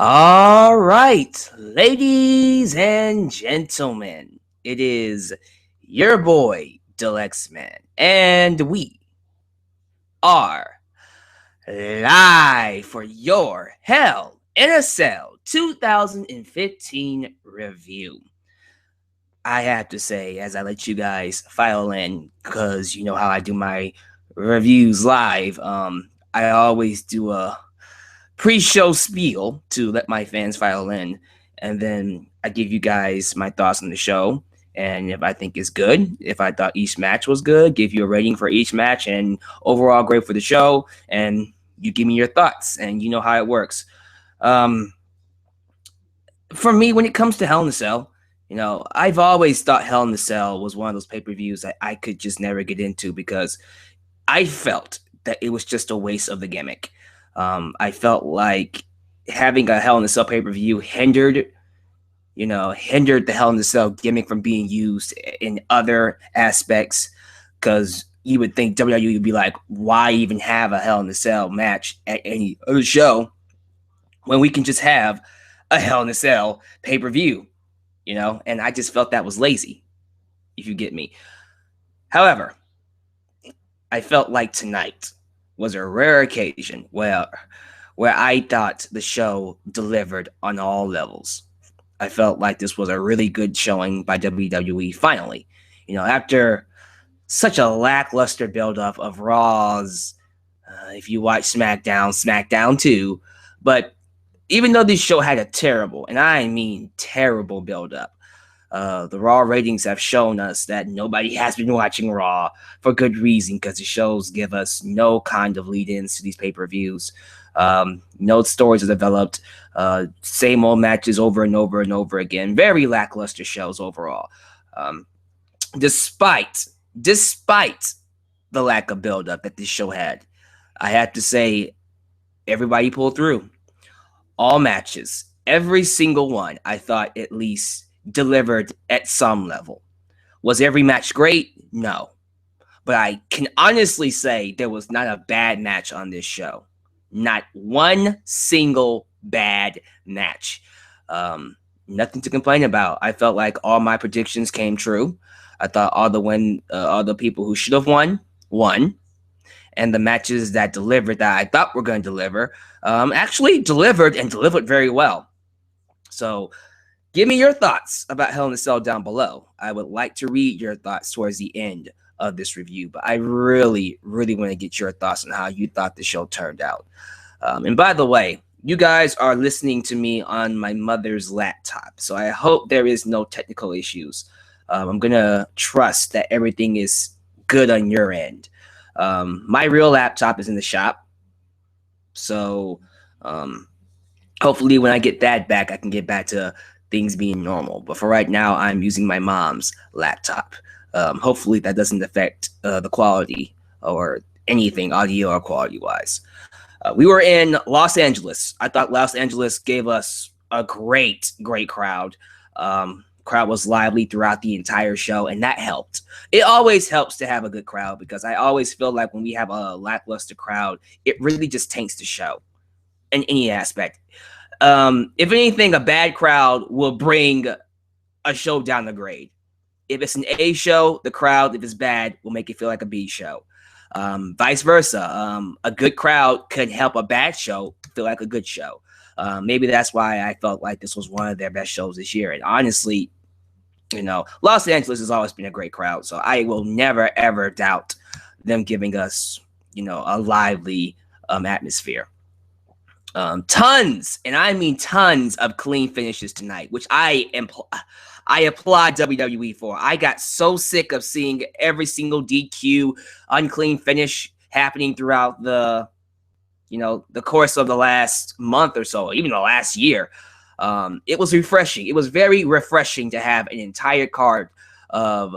All right, ladies and gentlemen, it is your boy, Deluxe Man, and we are live for your Hell in a Cell 2015 review. I have to say, as I let you guys file in, because you know how I do my reviews live, I always do a pre-show spiel to let my fans file in, and then I give you guys my thoughts on the show. And if I think it's good, if I thought each match was good, give you a rating for each match and overall grade for the show, and you give me your thoughts, and you know how it works. Um, for me, when it comes to Hell in a Cell, I've always thought Hell in a Cell was one of those pay-per-views that I could just never get into because I felt that it was just a waste of the gimmick. I felt like having a Hell in a Cell pay-per-view hindered the Hell in a Cell gimmick from being used in other aspects, because you would think WWE would be like, why even have a Hell in a Cell match at any other show when we can just have a Hell in a Cell pay-per-view, and I just felt that was lazy, if you get me. However, I felt like tonight was a rare occasion where I thought the show delivered on all levels. I felt like this was a really good showing by WWE finally. After such a lackluster buildup of Raws, if you watch SmackDown too, but even though this show had a terrible, and I mean terrible buildup, the Raw ratings have shown us that nobody has been watching Raw for good reason, because the shows give us no kind of lead-ins to these pay-per-views. No stories are developed. Same old matches over and over and over again. Very lackluster shows overall. Despite the lack of build-up that this show had, I have to say everybody pulled through. All matches, every single one, I thought at least delivered at some level. Was every match great? No. But I can honestly say there was not a bad match on this show. Not one single bad match. Nothing to complain about. I felt like all my predictions came true. I thought all the people who should have won. And the matches that delivered, that I thought were going to deliver, actually delivered, and delivered very well. So give me your thoughts about Hell in a Cell down below. I would like to read your thoughts towards the end of this review, but I really, really want to get your thoughts on how you thought the show turned out. And by the way, you guys are listening to me on my mother's laptop, so I hope there is no technical issues. I'm going to trust that everything is good on your end. My real laptop is in the shop, so hopefully when I get that back, I can get back to things being normal. But for right now, I'm using my mom's laptop. Hopefully that doesn't affect the quality or anything audio or quality wise. We were in Los Angeles. I thought Los Angeles gave us a great crowd. Crowd was lively throughout the entire show, and that helped. It always helps to have a good crowd, because I always feel like when we have a lackluster crowd, it really just taints the show in any aspect. If anything, a bad crowd will bring a show down the grade. If it's an A show, the crowd, if it's bad, will make it feel like a B show. Vice versa. A good crowd could help a bad show feel like a good show. Maybe that's why I felt like this was one of their best shows this year. And honestly, Los Angeles has always been a great crowd, so I will never, ever doubt them giving us, a lively atmosphere. Tons, and I mean tons, of clean finishes tonight, which I applaud WWE for. I got so sick of seeing every single DQ, unclean finish happening throughout the course of the last month or so, even the last year. It was refreshing. It was very refreshing to have an entire card of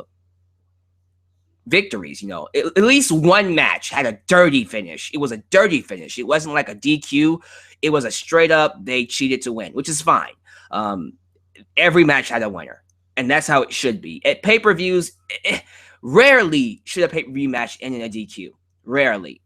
victories. At least one match had a dirty finish. It was a dirty finish. It wasn't like a DQ. It was a straight up, they cheated to win, which is fine. Every match had a winner, and that's how it should be. At pay-per-views, rarely should a pay-per-view match end in a DQ. Rarely.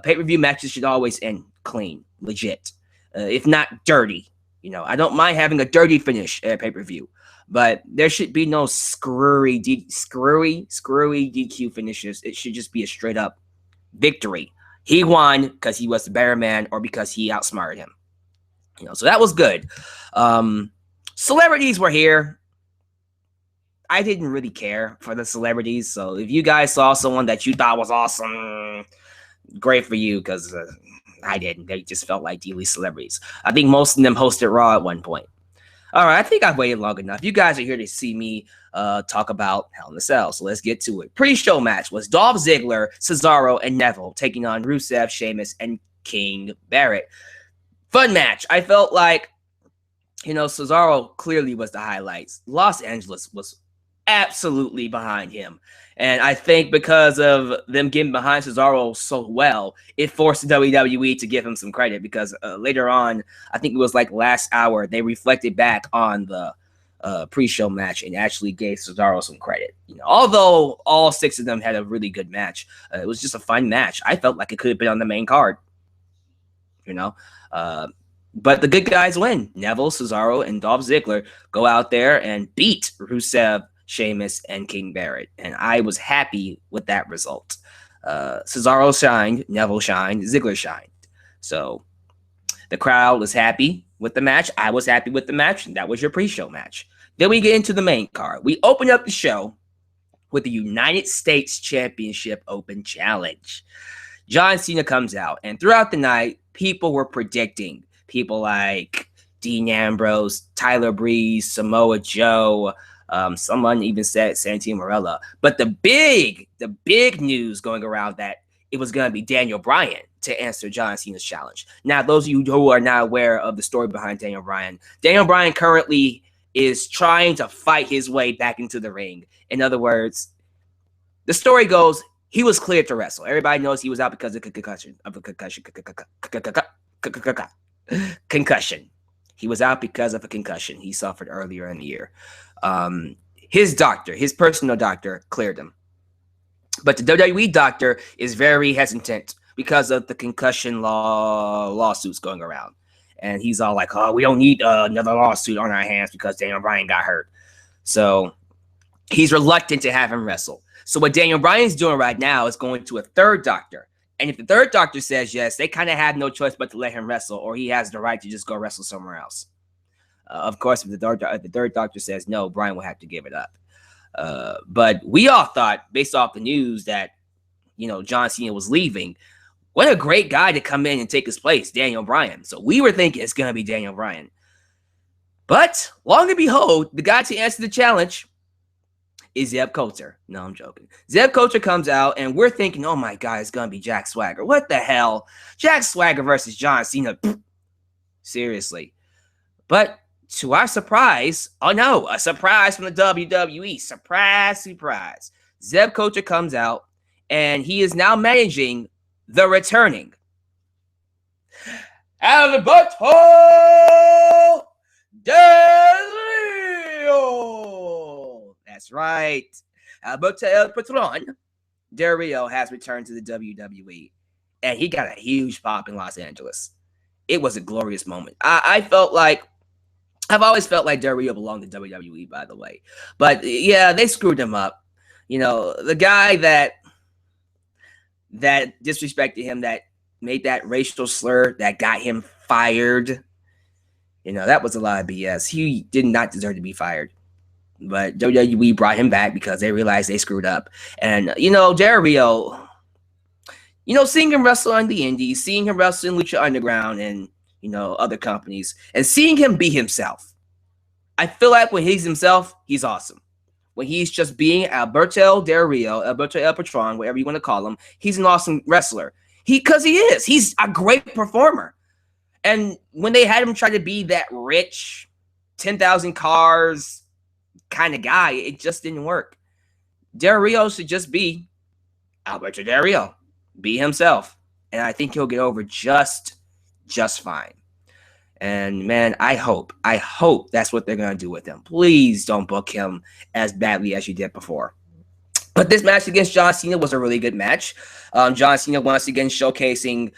Pay-per-view matches should always end clean, legit. If not dirty, You know, I don't mind having a dirty finish at pay-per-view, but there should be no screwy DQ finishes. It should just be a straight up victory. He won because he was the better man or because he outsmarted him. You know, so that was good. Celebrities were here. I didn't really care for the celebrities. So if you guys saw someone that you thought was awesome, great for you, because I didn't. They just felt like D-List celebrities. I think most of them hosted Raw at one point. All right, I think I've waited long enough. You guys are here to see me talk about Hell in a Cell, so let's get to it. Pre-show match was Dolph Ziggler, Cesaro, and Neville taking on Rusev, Sheamus, and King Barrett. Fun match. I felt like, you know, Cesaro clearly was the highlights. Los Angeles was absolutely behind him. And I think because of them getting behind Cesaro so well, it forced WWE to give him some credit, because later on, I think it was like last hour, they reflected back on the pre-show match and actually gave Cesaro some credit. You know, although all 6 of them had a really good match, it was just a fun match. I felt like it could have been on the main card. You know, but the good guys win. Neville, Cesaro, and Dolph Ziggler go out there and beat Rusev, Sheamus, and King Barrett, and I was happy with that result. Cesaro shined, Neville shined, Ziggler shined. So the crowd was happy with the match. I was happy with the match, and that was your pre-show match. Then we get into the main card. We open up the show with the United States Championship Open Challenge. John Cena comes out, and throughout the night, people were predicting. People like Dean Ambrose, Tyler Breeze, Samoa Joe. Someone even said Santino Marella. But the big news going around that it was going to be Daniel Bryan to answer John Cena's challenge. Now, those of you who are not aware of the story behind Daniel Bryan currently is trying to fight his way back into the ring. In other words, the story goes, he was cleared to wrestle. Everybody knows he was out because of concussion. Concussion. He was out because of a concussion he suffered earlier in the year. His doctor, his personal doctor, cleared him. But the WWE doctor is very hesitant because of the concussion lawsuits going around. And he's all like, oh, we don't need another lawsuit on our hands because Daniel Bryan got hurt. So he's reluctant to have him wrestle. So what Daniel Bryan's doing right now is going to a third doctor. And if the third doctor says yes, they kind of have no choice but to let him wrestle, or he has the right to just go wrestle somewhere else. Of course, if the third doctor says no, Bryan will have to give it up. But we all thought, based off the news, that, you know, John Cena was leaving. What a great guy to come in and take his place, Daniel Bryan. So we were thinking it's going to be Daniel Bryan. But, long and behold, the guy to answer the challenge is Zeb Coulter. No, I'm joking. Zeb Coulter comes out, and we're thinking, oh my God, it's going to be Jack Swagger. What the hell? Jack Swagger versus John Cena. Seriously. But to our surprise, oh no, a surprise from the WWE. Surprise. Zeb Coulter comes out, and he is now managing the returning Alberto Del Rio. That's right. Alberto El Patron Del Rio has returned to the WWE, and he got a huge pop in Los Angeles. It was a glorious moment. I've always felt like Del Rio belonged to WWE, by the way. But yeah, they screwed him up. You know, the guy that disrespected him, that made that racial slur, that got him fired. You know, that was a lot of BS. He did not deserve to be fired. But WWE brought him back because they realized they screwed up. And, you know, Del Rio, you know, seeing him wrestle on the Indies, seeing him wrestle in Lucha Underground and, you know, other companies, and seeing him be himself. I feel like when he's himself, he's awesome. When he's just being Alberto Del Rio, Alberto El Patron, whatever you want to call him, he's an awesome wrestler. Because he is. He's a great performer. And when they had him try to be that rich, 10,000 cars kind of guy, it just didn't work. Del Rio should just be Alberto Del Rio. Be himself. And I think he'll get over just fine. And man, I hope that's what they're going to do with him. Please don't book him as badly as you did before. But this match against John Cena was a really good match. John Cena once again showcasing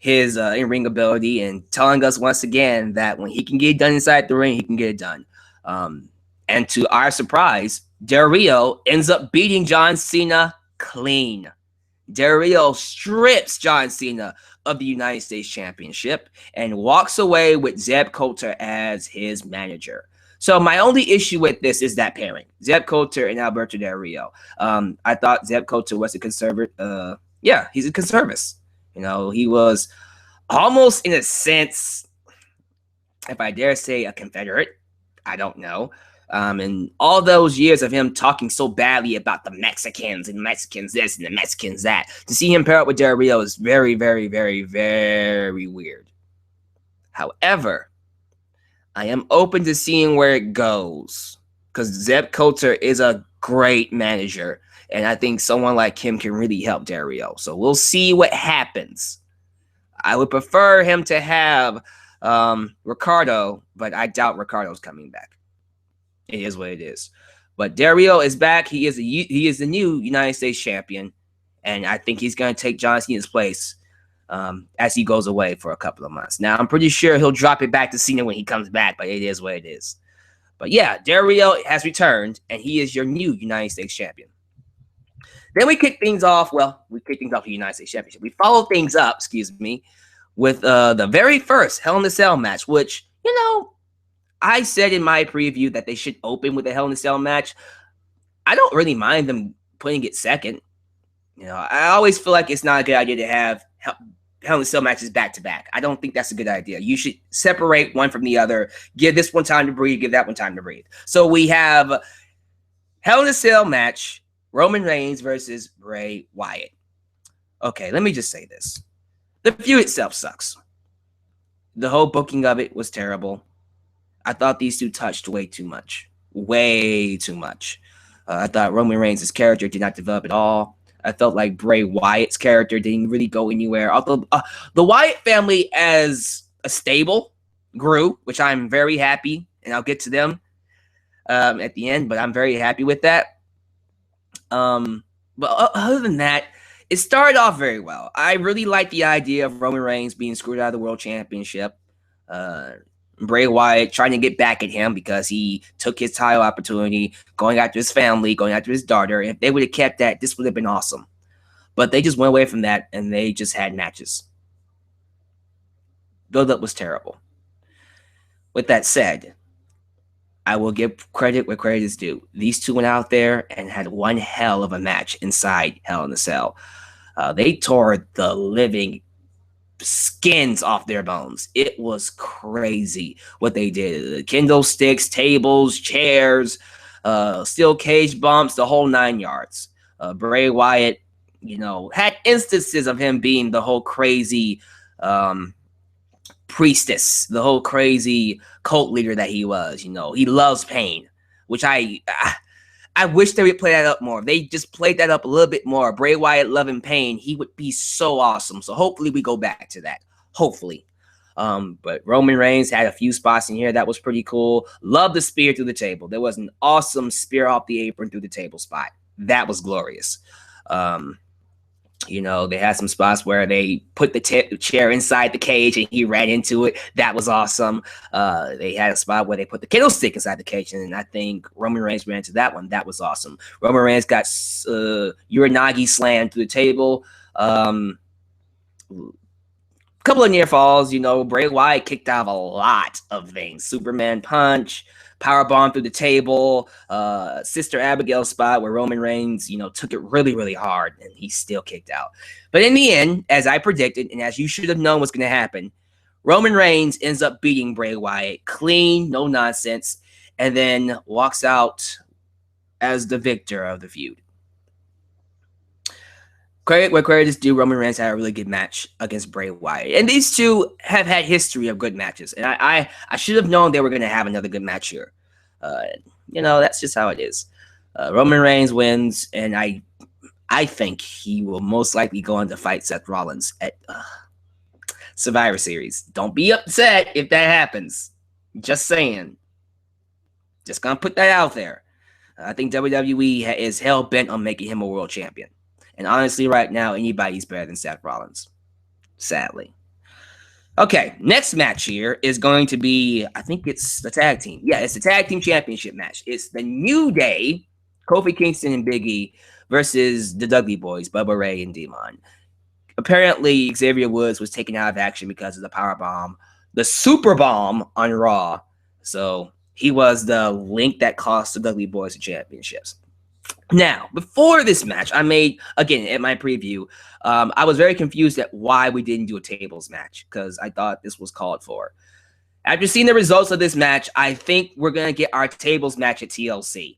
his in-ring ability and telling us once again that when he can get it done inside the ring, he can get it done. And to our surprise, Del Rio ends up beating John Cena clean. Del Rio strips John Cena of the United States Championship and walks away with Zeb Coulter as his manager. So my only issue with this is that pairing, Zeb Coulter and Alberto Del Rio. I thought Zeb Coulter was a conservative. Yeah, he's a conservative. You know, he was almost in a sense, if I dare say, a Confederate. I don't know. And all those years of him talking so badly about the Mexicans and Mexicans this and the Mexicans that, to see him pair up with Del Rio is very, very, very, very weird. However, I am open to seeing where it goes because Zeb Coulter is a great manager, and I think someone like him can really help Del Rio. So we'll see what happens. I would prefer him to have Ricardo, but I doubt Ricardo's coming back. It is what it is. But Del Rio is back. He is the new United States champion, and I think he's going to take John Cena's place as he goes away for a couple of months. Now, I'm pretty sure he'll drop it back to Cena when he comes back, but it is what it is. But yeah, Del Rio has returned, and he is your new United States champion. Then we kick things off. Well, we kick things off the United States Championship. We follow things up, with the very first Hell in a Cell match, which, you know, I said in my preview that they should open with a Hell in a Cell match. I don't really mind them putting it second. You know, I always feel like it's not a good idea to have Hell in a Cell matches back to back. I don't think that's a good idea. You should separate one from the other. Give this one time to breathe. Give that one time to breathe. So we have Hell in a Cell match, Roman Reigns versus Bray Wyatt. Okay, let me just say this. The feud itself sucks. The whole booking of it was terrible. I thought these two touched way too much. Way too much. I thought Roman Reigns' character did not develop at all. I felt like Bray Wyatt's character didn't really go anywhere. Although the Wyatt family as a stable grew, which I'm very happy, and I'll get to them at the end, but I'm very happy with that. But other than that, it started off very well. I really like the idea of Roman Reigns being screwed out of the World Championship. Bray Wyatt trying to get back at him because he took his title opportunity, going after his family, going after his daughter. If they would have kept that, this would have been awesome. But they just went away from that, and they just had matches. Build-up was terrible. With that said, I will give credit where credit is due. These two went out there and had one hell of a match inside Hell in a Cell. They tore the living skins off their bones. It was crazy what they did. The kendo sticks, tables, chairs, steel cage bumps, the whole 9 yards. Bray Wyatt, you know, had instances of him being the whole crazy priestess, the whole crazy cult leader that he was. You know, he loves pain, which I wish they would play that up more. If they just played that up a little bit more, Bray Wyatt loving pain, he would be so awesome. So hopefully we go back to that. Hopefully. But Roman Reigns had a few spots in here that was pretty cool. Love the spear through the table. There was an awesome spear off the apron through the table spot. That was glorious. You know, they had some spots where they put the chair inside the cage and he ran into it. That was awesome. They had a spot where they put the candlestick inside the cage, and I think Roman Reigns ran into that one. That was awesome. Roman Reigns got Uranagi slammed through the table. Couple of near falls. You know, Bray Wyatt kicked out of a lot of things. Superman punch, powerbomb through the table, Sister Abigail spot where Roman Reigns, you know, took it really, really hard, and he still kicked out. But in the end, as I predicted, and as you should have known what's going to happen, Roman Reigns ends up beating Bray Wyatt clean, no nonsense, and then walks out as the victor of the feud. Credit where credit is due, Roman Reigns had a really good match against Bray Wyatt. And these two have had history of good matches. And I should have known they were going to have another good match here. You know, that's just how it is. Roman Reigns wins, and I think he will most likely go on to fight Seth Rollins at Survivor Series. Don't be upset if that happens. Just saying. Just going to put that out there. I think WWE is hell-bent on making him a world champion. And honestly, right now, anybody's better than Seth Rollins. Sadly. Okay, next match here is going to be, I think it's the tag team. Yeah, it's the tag team championship match. It's the New Day, Kofi Kingston and Big E versus the Dudley Boys, Bubba Ray and Demon. Apparently, Xavier Woods was taken out of action because of the power bomb, the super bomb on Raw. So he was the link that cost the Dudley Boys the championships. Now, before this match, I made, again, at my preview, I was very confused at why we didn't do a tables match, because I thought this was called for. After seeing the results of this match, I think we're going to get our tables match at TLC.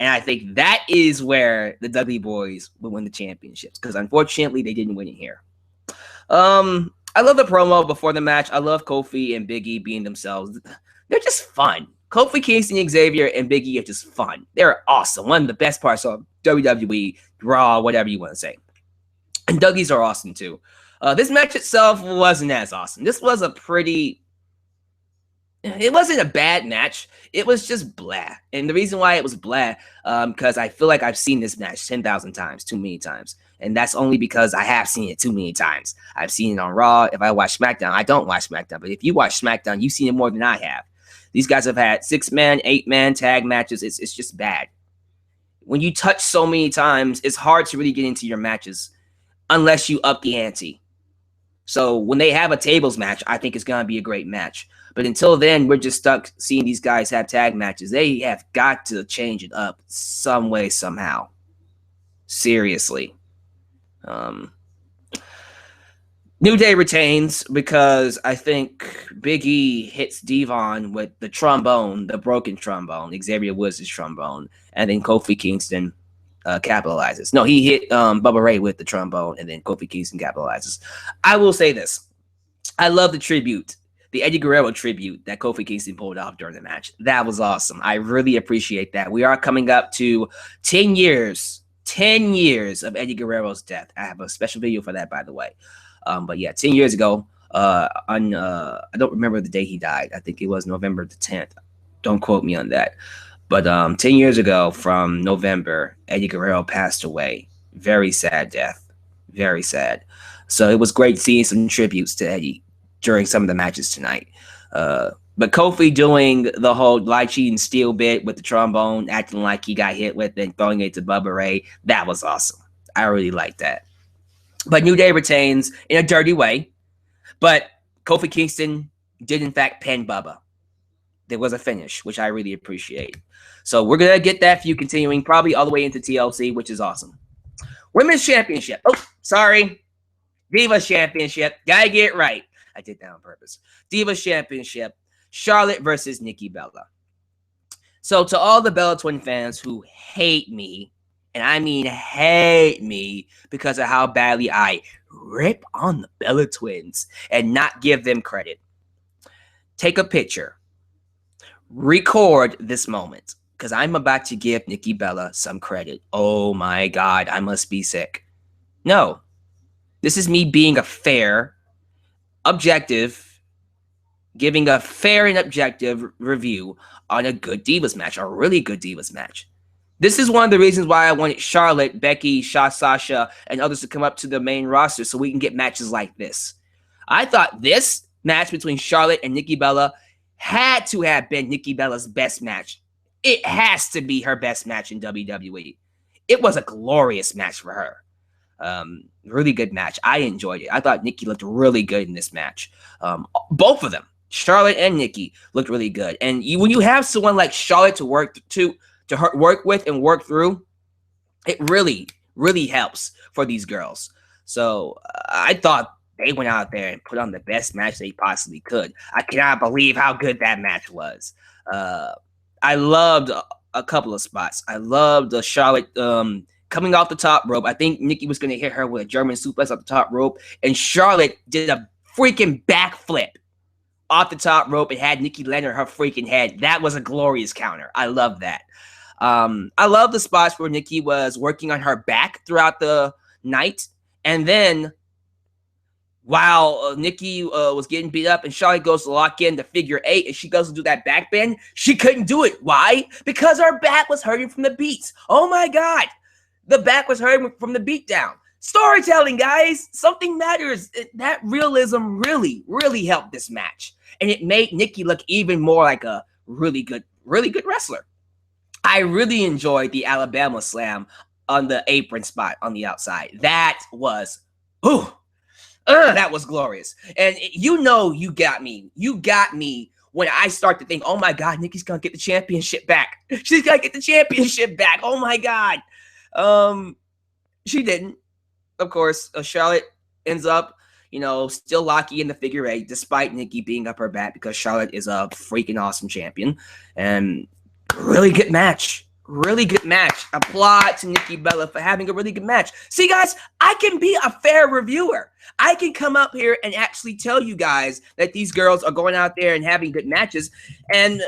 And I think that is where the Dudley Boys will win the championships, because unfortunately, they didn't win it here. I love the promo before the match. I love Kofi and Big E being themselves. They're just fun. Kofi Kingston, Xavier, and Big E are just fun. They're awesome. One of the best parts of WWE, Raw, whatever you want to say. And Dougies are awesome, too. This match itself wasn't as awesome. This was a pretty... It wasn't a bad match. It was just blah. And the reason why it was blah, because I feel like I've seen this match 10,000 times, too many times. And that's only because I have seen it too many times. I've seen it on Raw. If I watch SmackDown, I don't watch SmackDown. But if you watch SmackDown, you've seen it more than I have. These guys have had 6-man, 8-man tag matches. It's just bad. When you touch so many times, it's hard to really get into your matches unless you up the ante. So when they have a tables match, I think it's going to be a great match. But until then, we're just stuck seeing these guys have tag matches. They have got to change it up some way, somehow. Seriously. New Day retains because I think Big E hits Devon with the trombone, the broken trombone, Xavier Woods' trombone, and then Kofi Kingston capitalizes. No, he hit Bubba Ray with the trombone, and then Kofi Kingston capitalizes. I will say this. I love the tribute, the Eddie Guerrero tribute that Kofi Kingston pulled off during the match. That was awesome. I really appreciate that. We are coming up to 10 years of Eddie Guerrero's death. I have a special video for that, by the way. But yeah, 10 years ago, I don't remember the day he died. I think it was November the 10th. Don't quote me on that. But 10 years ago from November, Eddie Guerrero passed away. Very sad death. Very sad. So it was great seeing some tributes to Eddie during some of the matches tonight. But Kofi doing the whole lie, cheat, and steal bit with the trombone, acting like he got hit with it and throwing it to Bubba Ray, that was awesome. I really liked that. But New Day retains in a dirty way. But Kofi Kingston did, in fact, pin Bubba. There was a finish, which I really appreciate. So we're going to get that feud continuing probably all the way into TLC, which is awesome. Women's Championship. Oh, sorry. Divas Championship. Gotta get it right. I did that on purpose. Divas Championship. Charlotte versus Nikki Bella. So to all the Bella Twin fans who hate me, and I mean hate me because of how badly I rip on the Bella Twins and not give them credit, take a picture. Record this moment because I'm about to give Nikki Bella some credit. Oh my God, I must be sick. No, this is me being a fair, objective, giving a fair and objective review on a good Divas match, a really good Divas match. This is one of the reasons why I wanted Charlotte, Becky, Sasha, and others to come up to the main roster so we can get matches like this. I thought this match between Charlotte and Nikki Bella had to have been Nikki Bella's best match. It has to be her best match in WWE. It was a glorious match for her. Really good match. I enjoyed it. I thought Nikki looked really good in this match. Both of them, Charlotte and Nikki, looked really good. And when you have someone like Charlotte to work with and work through, it really, really helps for these girls. So I thought they went out there and put on the best match they possibly could. I cannot believe how good that match was. I loved a couple of spots. I loved the Charlotte coming off the top rope. I think Nikki was going to hit her with a German suplex off the top rope, and Charlotte did a freaking backflip off the top rope and had Nikki land on her freaking head. That was a glorious counter. I love that. I love the spots where Nikki was working on her back throughout the night, and then while Nikki was getting beat up and Charlotte goes to lock in the figure 8 and she goes to do that back bend, she couldn't do it. Why? Because her back was hurting from the beats. Oh my God. The back was hurting from the beat down. Storytelling, guys. Something matters. That realism really helped this match. And it made Nikki look even more like a really good wrestler. I really enjoyed the Alabama slam on the apron spot on the outside. That was, that was glorious. And you got me. You got me when I start to think, oh my God, Nikki's going to get the championship back. She's going to get the championship back. Oh my God. She didn't. Of course, Charlotte ends up, still locky in the figure 8, despite Nikki being up her back, because Charlotte is a freaking awesome champion. And really good match. Really good match. Applaud to Nikki Bella for having a really good match. See, guys, I can be a fair reviewer. I can come up here and actually tell you guys that these girls are going out there and having good matches. And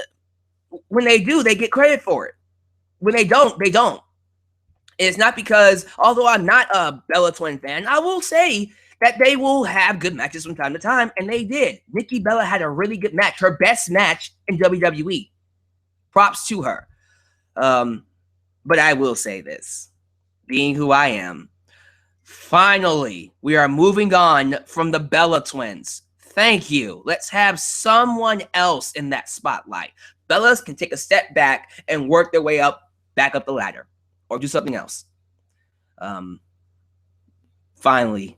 when they do, they get credit for it. When they don't, they don't. It's not because, although I'm not a Bella Twin fan, I will say that they will have good matches from time to time, and they did. Nikki Bella had a really good match, her best match in WWE. Props to her. But I will say this, being who I am, finally, we are moving on from the Bella Twins. Thank you. Let's have someone else in that spotlight. Bellas can take a step back and work their way back up the ladder. Or do something else. Finally,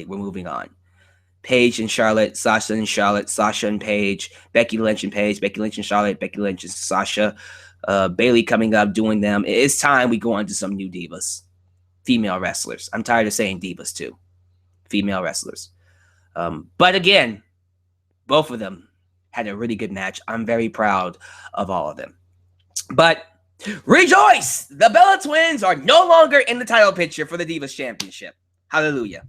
we're moving on. Paige and Charlotte, Sasha and Charlotte, Sasha and Paige, Becky Lynch and Paige, Becky Lynch and Charlotte, Becky Lynch and Sasha, Bayley coming up, doing them. It's time we go on to some new divas. Female wrestlers. I'm tired of saying divas too. Female wrestlers. But again, both of them had a really good match. I'm very proud of all of them. But rejoice! The Bella Twins are no longer in the title picture for the Divas Championship. Hallelujah.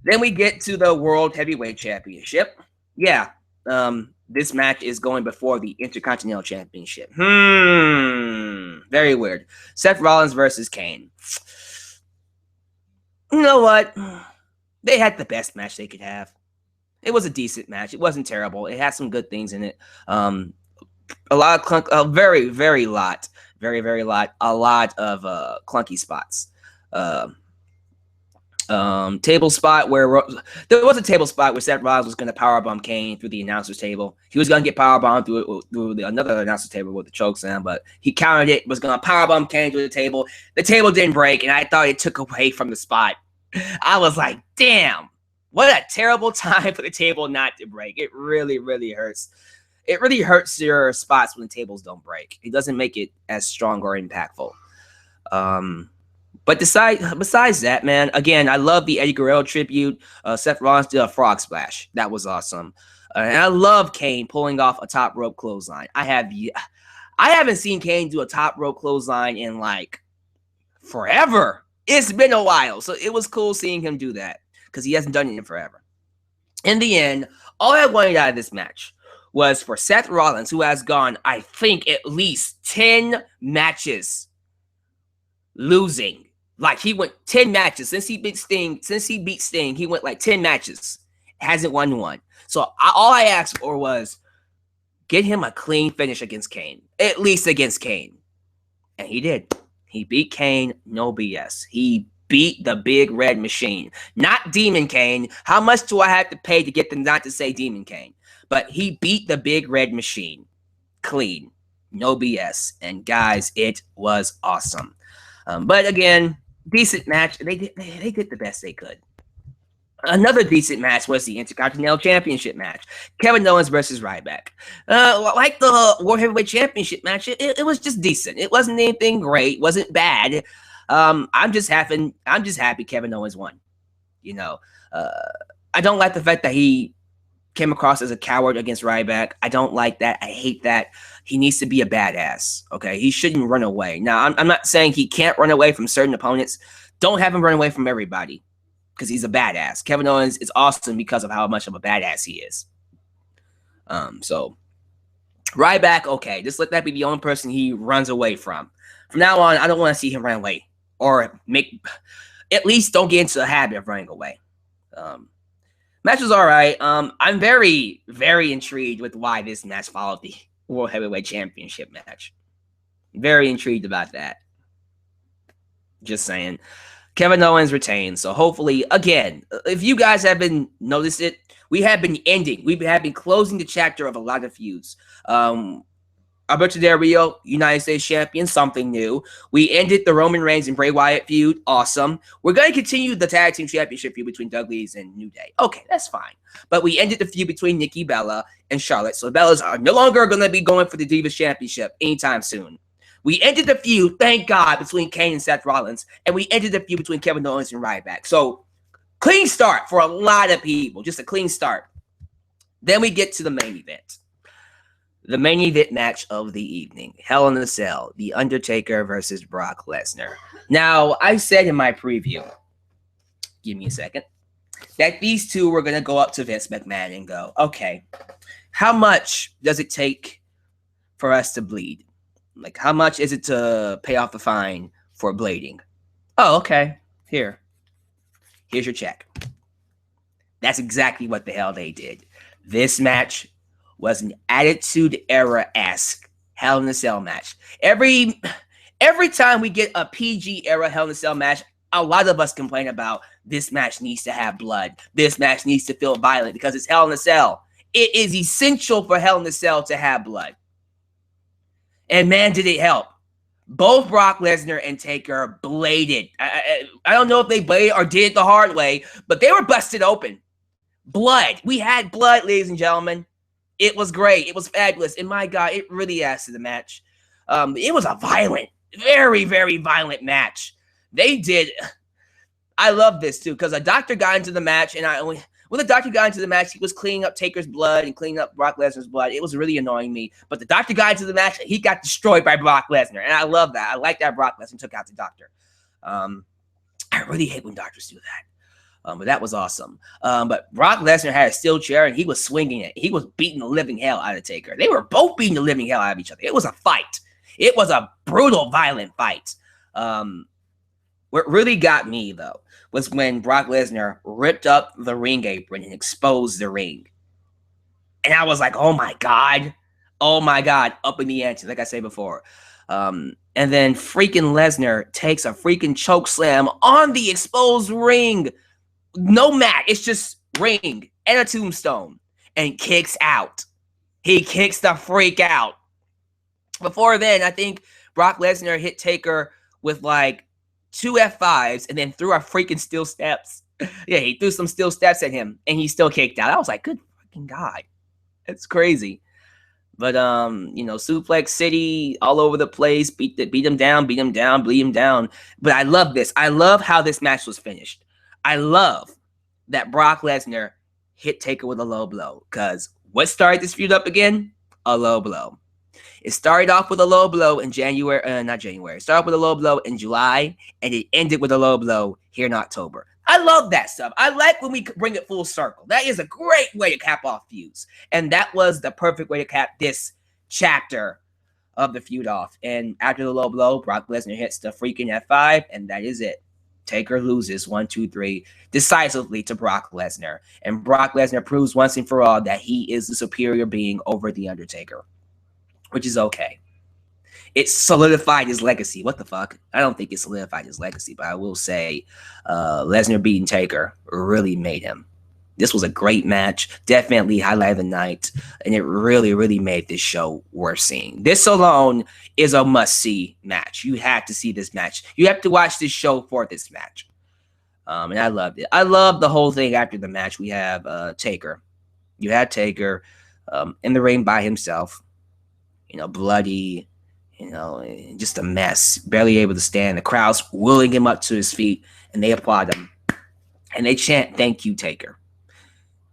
Then we get to the World Heavyweight Championship. Yeah, this match is going before the Intercontinental Championship. Very weird. Seth Rollins versus Kane. You know what? They had the best match they could have. It was a decent match. It wasn't terrible. It had some good things in it. A lot of very lot of clunky spots. Table spot where there was a table spot where Seth Rollins was going to powerbomb Kane through the announcer's table. He was going to get powerbombed through another announcer's table with the chokeslam, but he countered it. Was going to powerbomb Kane through the table. The table didn't break, and I thought it took away from the spot. I was like, damn, what a terrible time for the table not to break. It really hurts. It really hurts your spots when the tables don't break. It doesn't make it as strong or impactful. But besides that, man, again, I love the Eddie Guerrero tribute. Seth Rollins did a frog splash. That was awesome. And I love Kane pulling off a top rope clothesline. I haven't seen Kane do a top rope clothesline in like forever. It's been a while. So it was cool seeing him do that because he hasn't done it in forever. In the end, all I wanted out of this match was for Seth Rollins, who has gone, I think, at least 10 matches losing. Like, he went 10 matches since he beat Sting. He went like 10 matches. Hasn't won one. So all I asked for was get him a clean finish against Kane. At least against Kane. And he did. He beat Kane, no BS. He beat the big red machine. Not Demon Kane. How much do I have to pay to get them not to say Demon Kane? But he beat the big red machine. Clean. No BS. And guys, it was awesome. But again, decent match. They did the best they could. Another decent match was the Intercontinental Championship match. Kevin Owens versus Ryback. Like the World Heavyweight Championship match, it was just decent. It wasn't anything great. Wasn't bad. I'm just happy Kevin Owens won. You know, I don't like the fact that he came across as a coward against Ryback. I don't like that. I hate that. He needs to be a badass. Okay, he shouldn't run away. Now, I'm not saying he can't run away from certain opponents. Don't have him run away from everybody because he's a badass. Kevin Owens is awesome because of how much of a badass he is. So Ryback, okay, just let that be the only person he runs away from. From now on, I don't want to see him run away or at least don't get into the habit of running away. Match was all right. I'm very intrigued with why this match followed the World Heavyweight Championship match. Very intrigued about that. Just saying. Kevin Owens retains. So hopefully, again, if you guys have been noticed it, we have been closing the chapter of a lot of feuds. Alberto Del Rio, United States champion, something new. We ended the Roman Reigns and Bray Wyatt feud. Awesome. We're going to continue the Tag Team Championship feud between Douglas and New Day. Okay, that's fine. But we ended the feud between Nikki Bella and Charlotte. So the Bellas are no longer going to be going for the Divas Championship anytime soon. We ended the feud, thank God, between Kane and Seth Rollins. And we ended the feud between Kevin Owens and Ryback. So clean start for a lot of people. Just a clean start. Then we get to the main event. The main event match of the evening, Hell in a Cell, The Undertaker versus Brock Lesnar. Now, I said in my preview, give me a second, that these two were going to go up to Vince McMahon and go, okay, how much does it take for us to bleed? Like, how much is it to pay off the fine for blading? Oh, okay, here's your check. That's exactly what the hell they did. This match was an Attitude Era-esque Hell in a Cell match. Every time we get a PG era Hell in a Cell match, a lot of us complain about this match needs to have blood. This match needs to feel violent because it's Hell in a Cell. It is essential for Hell in a Cell to have blood. And man, did it help. Both Brock Lesnar and Taker bladed. I don't know if they bladed or did it the hard way, but they were busted open. Blood. We had blood, ladies and gentlemen. It was great. It was fabulous. And my God, it really adds to the match. It was a violent, very, very violent match. They did. I love this too, because a doctor got into the match, and when the doctor got into the match, he was cleaning up Taker's blood and cleaning up Brock Lesnar's blood. It was really annoying me. But the doctor got into the match, and he got destroyed by Brock Lesnar. And I love that. I like that Brock Lesnar took out the doctor. I really hate when doctors do that. But that was awesome. But Brock Lesnar had a steel chair, and he was swinging it. He was beating the living hell out of Taker. They were both beating the living hell out of each other. It was a fight. It was a brutal, violent fight. What really got me, though, was when Brock Lesnar ripped up the ring apron and exposed the ring. And I was like, oh, my God. Oh, my God. Up in the ante, like I said before. And then freaking Lesnar takes a freaking choke slam on the exposed ring. No mat. It's just ring and a tombstone. And kicks out. He kicks the freak out. Before then, I think Brock Lesnar hit Taker with like 2 F5s and then threw a freaking steel steps. Yeah, he threw some steel steps at him and he still kicked out. I was like, good fucking God. It's crazy. But, Suplex City all over the place. Beat him down, bleed him down. But I love this. I love how this match was finished. I love that Brock Lesnar hit Taker with a low blow. Because what started this feud up again? A low blow. It started off with a low blow in not January. It started off with a low blow in July, and it ended with a low blow here in October. I love that stuff. I like when we bring it full circle. That is a great way to cap off feuds. And that was the perfect way to cap this chapter of the feud off. And after the low blow, Brock Lesnar hits the freaking F5, and that is it. Taker loses 1, 2, 3 decisively to Brock Lesnar. And Brock Lesnar proves once and for all that he is the superior being over The Undertaker, which is okay. It solidified his legacy. What the fuck? I don't think it solidified his legacy, but I will say Lesnar beating Taker really made him. This was a great match. Definitely highlight of the night. And it really, really made this show worth seeing. This alone is a must-see match. You have to see this match. You have to watch this show for this match. And I loved it. I loved the whole thing after the match. We have Taker. You had Taker in the ring by himself. Bloody, just a mess. Barely able to stand. The crowd's wheeling him up to his feet, and they applaud him. And they chant, "Thank you, Taker."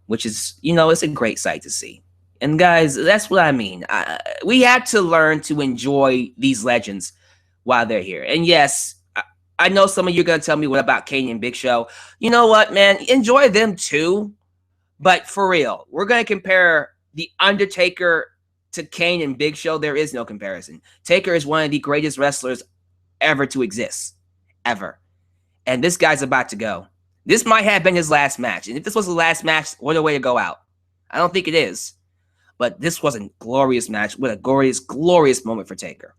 Which is, it's a great sight to see. And guys, that's what I mean. We had to learn to enjoy these legends while they're here. And yes, I know some of you are going to tell me, what about Kane and Big Show? You know what, man? Enjoy them too. But for real, we're going to compare The Undertaker to Kane and Big Show. There is no comparison. Taker is one of the greatest wrestlers ever to exist. Ever. And this guy's about to go. This might have been his last match. And if this was the last match, what a way to go out. I don't think it is. But this was a glorious match with a glorious, glorious moment for Taker.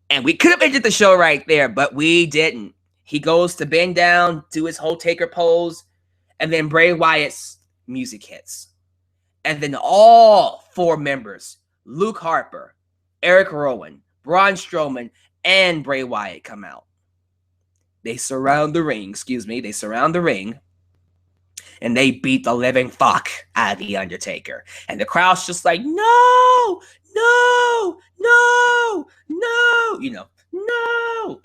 And we could have ended the show right there, but we didn't. He goes to bend down, do his whole Taker pose, and then Bray Wyatt's music hits. And then all 4 members, Luke Harper, Eric Rowan, Braun Strowman, and Bray Wyatt come out. They surround the ring, They surround the ring. And they beat the living fuck out of the Undertaker. And the crowd's just like, no, no, no, no, no.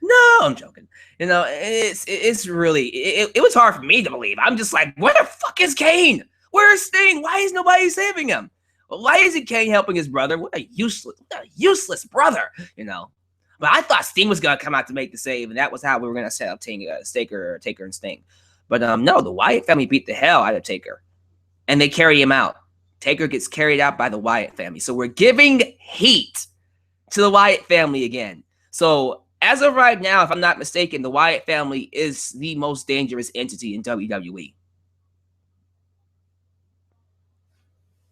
No, I'm joking. It's really, it was hard for me to believe. I'm just like, where the fuck is Kane? Where's Sting? Why is nobody saving him? Why isn't Kane helping his brother? What a useless brother, But I thought Sting was going to come out to make the save, and that was how we were going to set up Taker and Sting. But no, the Wyatt family beat the hell out of Taker, and they carry him out. Taker gets carried out by the Wyatt family. So we're giving heat to the Wyatt family again. So as of right now, if I'm not mistaken, the Wyatt family is the most dangerous entity in WWE.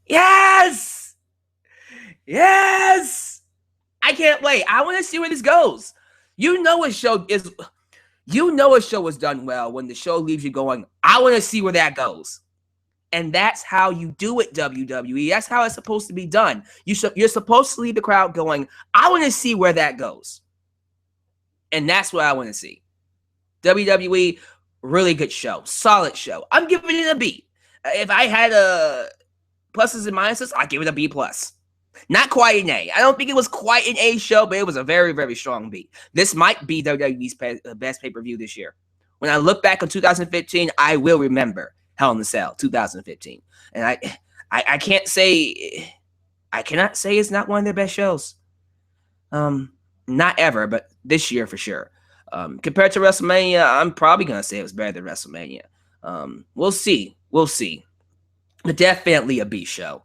Yes! Yes! I can't wait. I want to see where this goes. A show was done well when the show leaves you going, I want to see where that goes. And that's how you do it, WWE. That's how it's supposed to be done. You're supposed to leave the crowd going, I want to see where that goes. And that's what I want to see. WWE, really good show. Solid show. I'm giving it a B. If I had pluses and minuses, I'd give it a B+. Not quite an A. I don't think it was quite an A show, but it was a very, very strong B. This might be WWE's best pay-per-view this year. When I look back on 2015, I will remember Hell in a Cell 2015. And I cannot say it's not one of their best shows. Not ever, but this year for sure. Compared to WrestleMania, I'm probably going to say it was better than WrestleMania. We'll see. But definitely a B show.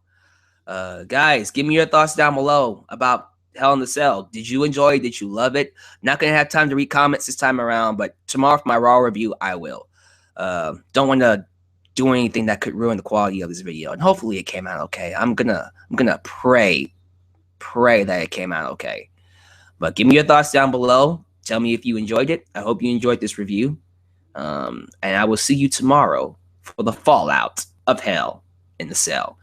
Guys, give me your thoughts down below about Hell in a Cell. Did you enjoy it? Did you love it? Not going to have time to read comments this time around, but tomorrow for my Raw review, I will. Don't want to do anything that could ruin the quality of this video, and hopefully it came out okay. I'm gonna pray that it came out okay. But give me your thoughts down below. Tell me if you enjoyed it. I hope you enjoyed this review. And I will see you tomorrow for the fallout of Hell in a Cell.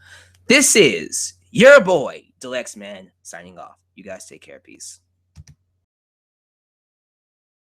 This is your boy, Alyx Man, signing off. You guys take care. Peace.